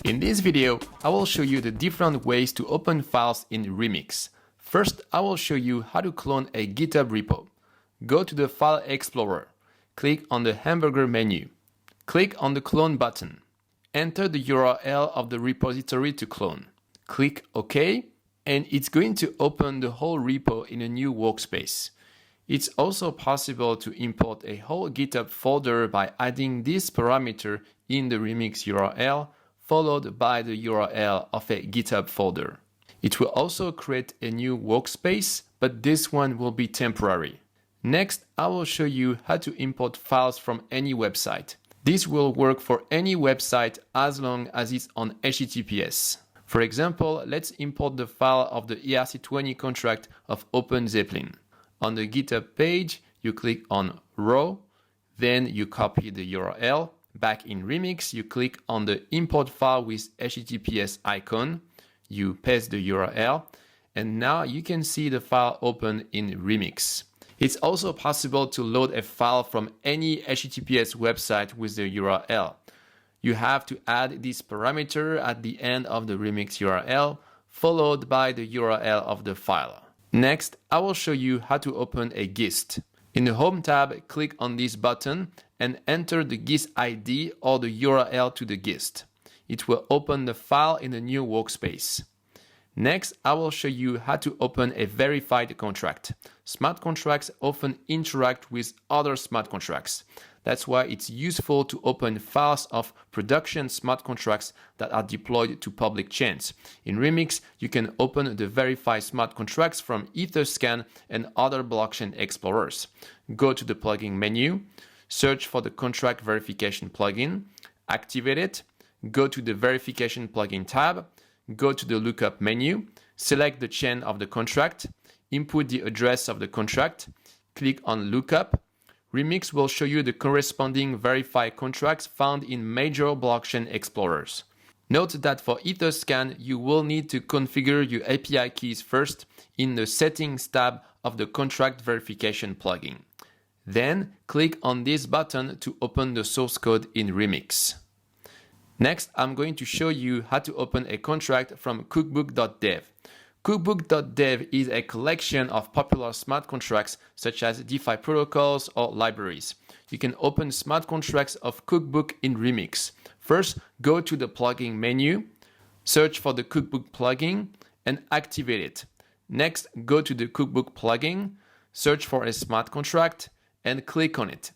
In this video, I will show you the different ways to open files in Remix. First, I will show you how to clone a GitHub repo. Go to the File Explorer. Click on the hamburger menu. Click on the Clone button. Enter the URL of the repository to clone. Click OK, and it's going to open the whole repo in a new workspace. It's also possible to import a whole GitHub folder by adding this parameter in the Remix URL, followed by the URL of a GitHub folder. It will also create a new workspace, but this one will be temporary. Next, I will show you how to import files from any website. This will work for any website as long as it's on HTTPS. For example, let's import the file of the ERC20 contract of OpenZeppelin. On the GitHub page, you click on Raw, then you copy the URL. Back in Remix, you click on the import file with HTTPS icon, you paste the URL, and now you can see the file open in Remix. It's also possible to load a file from any HTTPS website with the URL. You have to add this parameter at the end of the Remix URL, followed by the URL of the file. Next, I will show you how to open a GIST. In the Home tab, click on this button and enter the GIST ID or the URL to the GIST. It will open the file in a new workspace. Next, I will show you how to open a verified contract. Smart contracts often interact with other smart contracts. That's why it's useful to open files of production smart contracts that are deployed to public chains. In Remix, you can open the verified smart contracts from Etherscan and other blockchain explorers. Go to the plugin menu, search for the contract verification plugin, activate it, go to the verification plugin tab, go to the lookup menu, select the chain of the contract, input the address of the contract, click on lookup. Remix will show you the corresponding verified contracts found in major blockchain explorers. Note that for Etherscan, you will need to configure your API keys first in the Settings tab of the Contract Verification plugin. Then, click on this button to open the source code in Remix. Next, I'm going to show you how to open a contract from cookbook.dev. Cookbook.dev is a collection of popular smart contracts such as DeFi protocols or libraries. You can open smart contracts of Cookbook in Remix. First, go to the plugin menu, search for the Cookbook plugin, and activate it. Next, go to the Cookbook plugin, search for a smart contract, and click on it.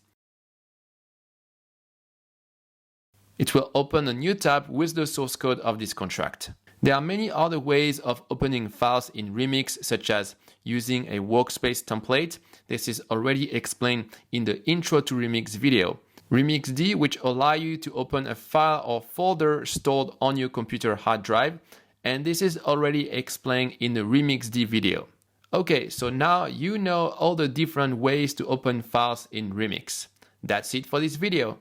It will open a new tab with the source code of this contract. There are many other ways of opening files in Remix, such as using a workspace template. This is already explained in the Intro to Remix video. RemixD, which allows you to open a file or folder stored on your computer hard drive, and this is already explained in the RemixD video. Okay, so now you know all the different ways to open files in Remix. That's it for this video.